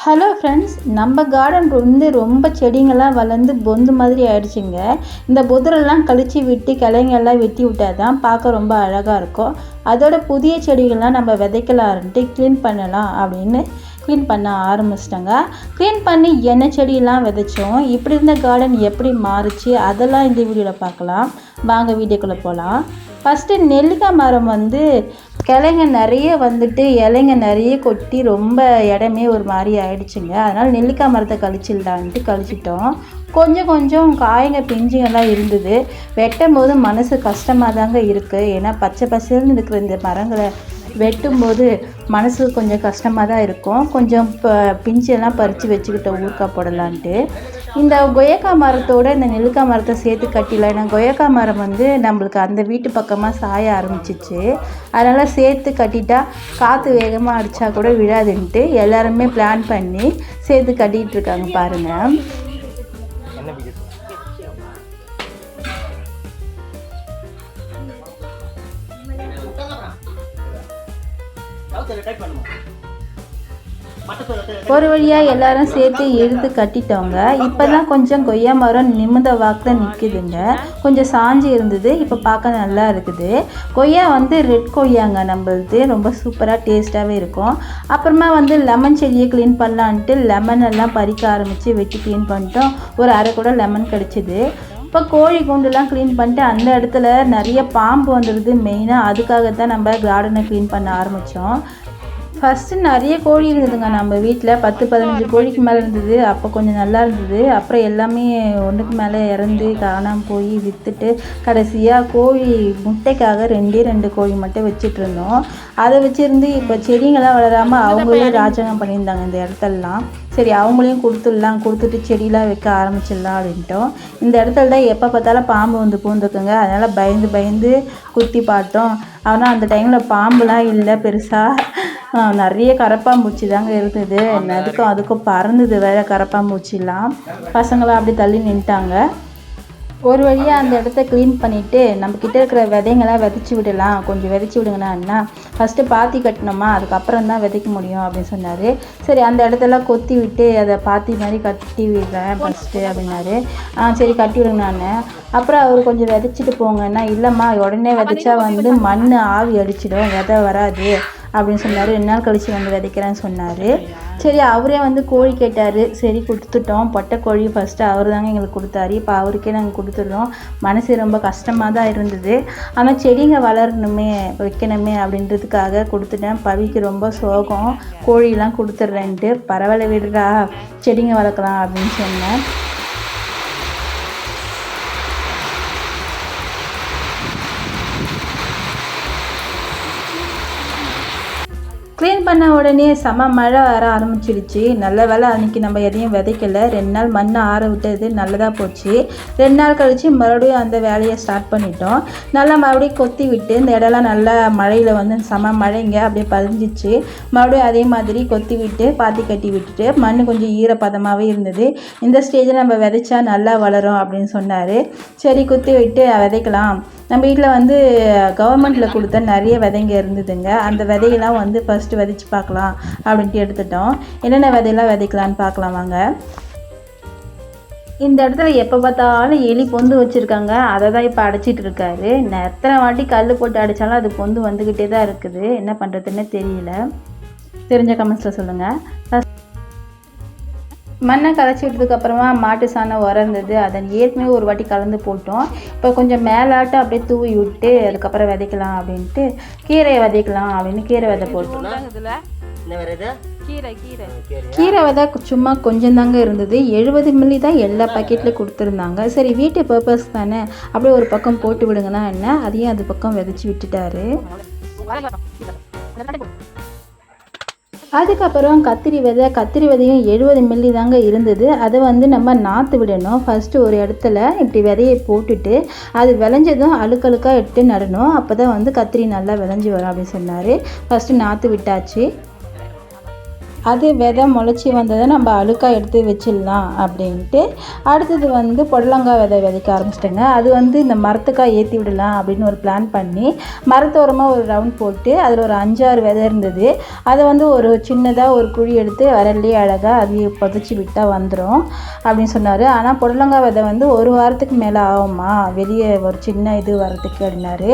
Hello friends, நம்ம garden வந்து ரொம்ப செடிங்கள்லாம் வளர்ந்து பொந்து மாதிரி ஆயிடுச்சுங்க. இந்த பொதுரெல்லாம் கழிச்சு விட்டு கிளைங்கெல்லாம் வெட்டி விட்டால் தான் பார்க்க ரொம்ப அழகாக இருக்கும். அதோட புதிய செடிகள்லாம் நம்ம விதைக்கலான்ட்டு க்ளீன் பண்ணலாம் அப்படின்னு க்ளீன் பண்ண ஆரம்பிச்சிட்டோங்க. க்ளீன் பண்ணி என்ன செடியெல்லாம் விதைச்சோம், இப்படி இருந்த கார்டன் எப்படி மாறுச்சு, அதெல்லாம் இந்த வீடியோவில் பார்க்கலாம். வாங்க வீடியோக்குள்ளே போகலாம். ஃபஸ்ட்டு நெல்லிக்காய் மரம் வந்து கிளைங்க நிறைய வந்துட்டு இலைங்க நிறைய கொட்டி ரொம்ப இடமே ஒரு மாதிரி ஆயிடுச்சுங்க. அதனால் நெல்லிக்காய் மரத்தை கழிச்சிடலான்ட்டு கழிச்சிட்டோம். கொஞ்சம் கொஞ்சம் காய்ங்க பிஞ்சுங்கெல்லாம் இருந்தது. வெட்டும் போது மனசு கஷ்டமாக தாங்க இருக்குது. ஏன்னா பச்சை பசேல்னு இருக்கிற இந்த மரங்களை வெட்டும்போது மனசுக்கு கொஞ்சம் கஷ்டமாக தான் இருக்கும். கொஞ்சம் பிஞ்செல்லாம் பறித்து வச்சுக்கிட்டோம் ஊறுகாய் போடலான்ட்டு. இந்த கொய்யாக்காய் மரத்தோடு இந்த நெல்லிக்காய் மரத்தை சேர்த்து கட்டிடலாம். ஏன்னா கொய்யாக்காய் மரம் வந்து நம்மளுக்கு அந்த வீட்டு பக்கமாக சாய ஆரம்பிச்சிச்சு. அதனால் சேர்த்து கட்டிட்டா காற்று வேகமாக அடித்தா கூட விழாதுன்ட்டு எல்லாருமே பிளான் பண்ணி சேர்த்து கட்டிகிட்டு இருக்காங்க பாருங்கள். ஒரு வழியாக எல்லாரும் சேர்த்து எடுத்து கட்டிட்டோங்க. இப்போ தான் கொஞ்சம் கொய்யா மரம் நிமிர்ந்த வாக்கில் நிற்குதுங்க. கொஞ்சம் சாஞ்சி இருந்தது, இப்போ பார்க்க நல்லா இருக்குது. கொய்யா வந்து ரெட் கொய்யாங்க நம்மளுது, ரொம்ப சூப்பராக டேஸ்ட்டாகவே இருக்கும். அப்புறமா வந்து லெமன் செடியை க்ளீன் பண்ணலான்ட்டு லெமன் எல்லாம் பறிக்க ஆரம்பித்து வெட்டி க்ளீன் பண்ணிட்டோம். ஒரு அரை கூட லெமன் கிடச்சிது. இப்போ கோழி குண்டுலாம் க்ளீன் பண்ணிட்டு அந்த இடத்துல நிறைய பாம்பு வந்துடுது. மெயினாக அதுக்காகத்தான் நம்ம கார்டனை க்ளீன் பண்ண ஆரம்பித்தோம். ஃபஸ்ட்டு நிறைய கோழி இருந்ததுங்க நம்ம வீட்டில், 10-15 கோழிக்கு மேலே இருந்தது. அப்போ கொஞ்சம் நல்லா இருந்தது. அப்புறம் எல்லாமே ஒன்றுக்கு மேலே இறந்து காணாமல் போய் விற்றுட்டு கடைசியாக கோழி முட்டைக்காக 2 கோழி மட்டும் வச்சுட்டு இருந்தோம். அதை வச்சுருந்து இப்போ செடிங்கள்லாம் வளராமல் அவங்களே ராஜகம் பண்ணியிருந்தாங்க இந்த இடத்தெல்லாம். சரி, அவங்களையும் கொடுத்துட்டு செடியெலாம் வைக்க ஆரம்பிச்சிடலாம் அப்படின்ட்டோம். இந்த இடத்துல தான் எப்போ பார்த்தாலும் பாம்பு வந்து பூந்துக்குங்க. அதனால் பயந்து குத்தி பார்த்தோம். ஆனால் அந்த டைமில் பாம்புலாம் இல்லை பெருசாக. நிறைய கரப்பாம்பூச்சி தாங்க இருந்தது. அதுக்கும் பறந்தது வேறு கரப்பாம்பூச்சிலாம். பசங்களாம் அப்படி தள்ளி நின்ட்டாங்க. ஒரு வழியாக அந்த இடத்த க்ளீன் பண்ணிவிட்டு நம்மக்கிட்ட இருக்கிற விதைங்களாம் விதைச்சி விடலாம். கொஞ்சம் விதைச்சி விடுங்கண்ணா அண்ணா, ஃபஸ்ட்டு பாத்தி கட்டினோமா அதுக்கப்புறம் தான் விதைக்க முடியும் அப்படின்னு சொன்னார். சரி, அந்த இடத்தெல்லாம் கொத்தி விட்டு அதை பாத்தி மாதிரி கட்டி விடுறேன் ஃபஸ்ட்டு அப்படின்னாரு. சரி கட்டி விடுங்கண்ணா. அப்புறம் அவர் கொஞ்சம் விதைச்சிட்டு போங்கன்னா, இல்லைம்மா உடனே விதைச்சா வந்து மண் ஆவி அடிச்சிடும், விதை வராது அப்படின்னு சொன்னார். 2 நாள் கழித்து வந்து விதைக்கிறேன்னு சொன்னார். சரி, அவரே வந்து கோழி கேட்டார். சரி கொடுத்துட்டோம். பொட்டை கோழி ஃபஸ்ட்டு அவர் தாங்க எங்களுக்கு கொடுத்தாரு. இப்போ அவருக்கே நாங்கள் கொடுத்துட்டோம். மனசு ரொம்ப கஷ்டமாக தான் இருந்தது. ஆனால் செடிங்க வளரணுமே வைக்கணுமே அப்படின்றதுக்காக கொடுத்துட்டேன். பவிக்கு ரொம்ப சோகம், கோழியெல்லாம் கொடுத்துட்றேன்ட்டு. பரவாயில்ல விடுறா, செடிங்க வளர்க்கலாம் அப்படின்னு சொன்னேன். க்ளீன் பண்ண உடனே செம மழை வர ஆரம்பிச்சிடுச்சு. நல்ல வேலை அன்றைக்கி நம்ம எதையும் விதைக்கலை. 2 நாள் மண்ணை ஆற விட்டது நல்லதாக போச்சு. 2 நாள் கழித்து மறுபடியும் அந்த வேலையை ஸ்டார்ட் பண்ணிட்டோம். நல்லா மறுபடியும் கொத்தி விட்டு இந்த இடம்லாம் நல்லா மழையில் வந்து செம மழைங்க அப்படியே பதிஞ்சிச்சு. மறுபடியும் அதே மாதிரி கொத்தி விட்டு பாத்தி கட்டி விட்டுட்டு மண் கொஞ்சம் ஈரப்பதமாகவே இருந்தது. இந்த ஸ்டேஜில் நம்ம விதைச்சா நல்லா வளரும் அப்படின்னு சொன்னார். சரி குத்தி விட்டு விதைக்கலாம். நம்ம வீட்டில் வந்து கவர்மெண்ட்டில் கொடுத்த நிறைய விதைங்க இருந்ததுங்க. அந்த விதையெல்லாம் வந்து ஃபஸ்ட்டு விதைச்சி பார்க்கலாம் அப்படின்ட்டு எடுத்துட்டோம். என்னென்ன விதையெல்லாம் விதைக்கலான்னு பார்க்கலாம் வாங்க. இந்த இடத்துல எப்போ பார்த்தாலும் எலி பொந்து வச்சுருக்காங்க. அதை தான் இப்போ அடைச்சிட்டு இருக்காரு. எத்தனை வாட்டி கல் போட்டு அடித்தாலும் அது பொந்து வந்துக்கிட்டே தான் இருக்குது. என்ன பண்ணுறதுன்னு தெரியல. தெரிஞ்ச கமெண்ட்ஸில் சொல்லுங்கள். மண்ணை கரைச்சி விட்டதுக்கப்புறமா மாட்டு சாணம் உரந்தது. அதை ஏற்கனவே ஒரு வாட்டி கலந்து போட்டோம். இப்போ கொஞ்சம் மேலாட்டம் அப்படியே தூவி விட்டு அதுக்கப்புறம் விதைக்கலாம் அப்படின்ட்டு கீரையை விதைக்கலாம் அப்படின்னு கீரை விதை போட்டோம். கீரை விதை சும்மா கொஞ்சம் தாங்க இருந்தது. 70 மில்லி தான் எல்லா பாக்கெட்லேயும் கொடுத்துருந்தாங்க. சரி, வீட்டு பர்பஸ் தானே அப்படியே ஒரு பக்கம் போட்டு விடுங்கன்னா என்ன, அதையும் அது பக்கம் விதைச்சி விட்டுட்டாரு. அதுக்கப்புறம் கத்திரி விதையும் 70 மில்லி தாங்க இருந்தது. அதை வந்து நம்ம நாற்று விடணும். ஃபஸ்ட்டு ஒரு இடத்துல இப்படி விதையை போட்டுட்டு அது விளைஞ்சதும் அழுக்கழுக்காக எடுத்து நடணும். அப்போ தான் வந்து கத்திரி நல்லா விளைஞ்சி வரும் அப்படின்னு சொன்னார். ஃபஸ்ட்டு நாற்று விட்டாச்சு. அது விதை முளைச்சி வந்ததை நம்ம அழுக்காக எடுத்து வச்சிடலாம் அப்படின்ட்டு அடுத்தது வந்து புடலங்காய் விதை விதைக்க ஆரம்பிச்சிட்டேங்க. அது வந்து இந்த மரத்துக்காக ஏற்றி விடலாம் அப்படின்னு ஒரு பிளான் பண்ணி மரத்தோரமாக ஒரு ரவுண்ட் போட்டு அதில் ஒரு 5-6 விதை இருந்தது. அதை வந்து ஒரு சின்னதாக ஒரு குழி எடுத்து விரல்லையே அழகாக அதையே புதைச்சி விட்டால் வந்துடும் அப்படின்னு சொன்னார். ஆனால் புடலங்காய் விதை வந்து 1 வாரத்துக்கு மேலே ஆகுமா வெளியே ஒரு சின்ன இது வரத்துக்கு அப்படின்னாரு.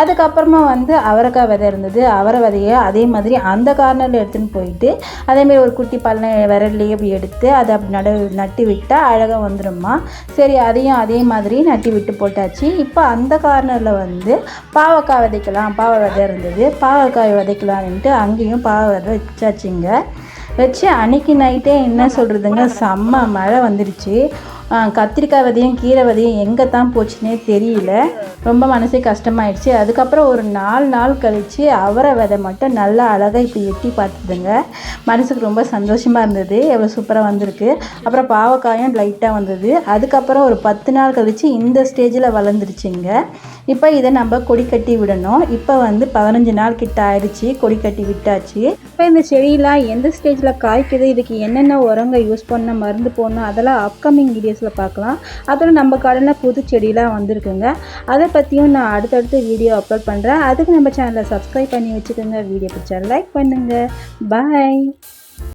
அதுக்கப்புறமா வந்து அவரைக்காய் விதை இருந்தது. அவரை விதையை அதே மாதிரி அந்த கார்னரில் எடுத்துன்னு போயிட்டு அதேமாரி ஒரு குட்டி பள்ளம் விரல்லையே அப்படி எடுத்து அதை அப்படி நட்டு விட்டால் அழகாக வந்துடும்மா. சரி, அதையும் அதே மாதிரி நட்டி விட்டு போட்டாச்சு. இப்போ அந்த கார்னரில் வந்து பாவக்காய் விதைக்கலாம், பாவை விதை இருந்தது. பாவக்காய் விதைக்கலான்ட்டு அங்கேயும் பாவை விதை வச்சாச்சுங்க. வச்சு அன்றைக்கி நைட்டே என்ன சொல்கிறதுங்க, செம்ம மழை வந்துடுச்சு. கத்திரிக்காய் விதையும் கீரை விதையும் எங்கே தான் போச்சுன்னே தெரியல. ரொம்ப மனசே கஷ்டமாயிடுச்சு. அதுக்கப்புறம் ஒரு 4 நாள் கழித்து அவரை விதை மட்டும் நல்லா அழகாக இப்போ எட்டி பார்த்துதுங்க. மனசுக்கு ரொம்ப சந்தோஷமாக இருந்தது, எவ்வளோ சூப்பராக வந்திருக்கு. அப்புறம் பாவக்காயும் லைட்டாக வந்தது. அதுக்கப்புறம் ஒரு 10 நாள் கழித்து இந்த ஸ்டேஜில் வளர்ந்துருச்சுங்க. இப்போ இதை நம்ம கொடி கட்டி விடணும். இப்போ வந்து 15 நாள் கிட்ட ஆயிடுச்சு, கொடி கட்டி விட்டாச்சு. இப்போ இந்த செடியெலாம் எந்த ஸ்டேஜில் காய்க்குது, இதுக்கு என்னென்ன உரங்கள் யூஸ் பண்ண, மருந்து போடணும், அதெல்லாம் அப்கமிங் வீடியோஸில் பார்க்கலாம். அதில் நம்ம கடையில் புது செடியெலாம் வந்திருக்குங்க. அதை பற்றியும் நான் அடுத்தடுத்து வீடியோ அப்லோட் பண்ணுறேன். அதுக்கு நம்ம சேனலை சப்ஸ்கிரைப் பண்ணி வச்சுக்கோங்க. வீடியோ பிடிச்சா லைக் பண்ணுங்கள். பாய்.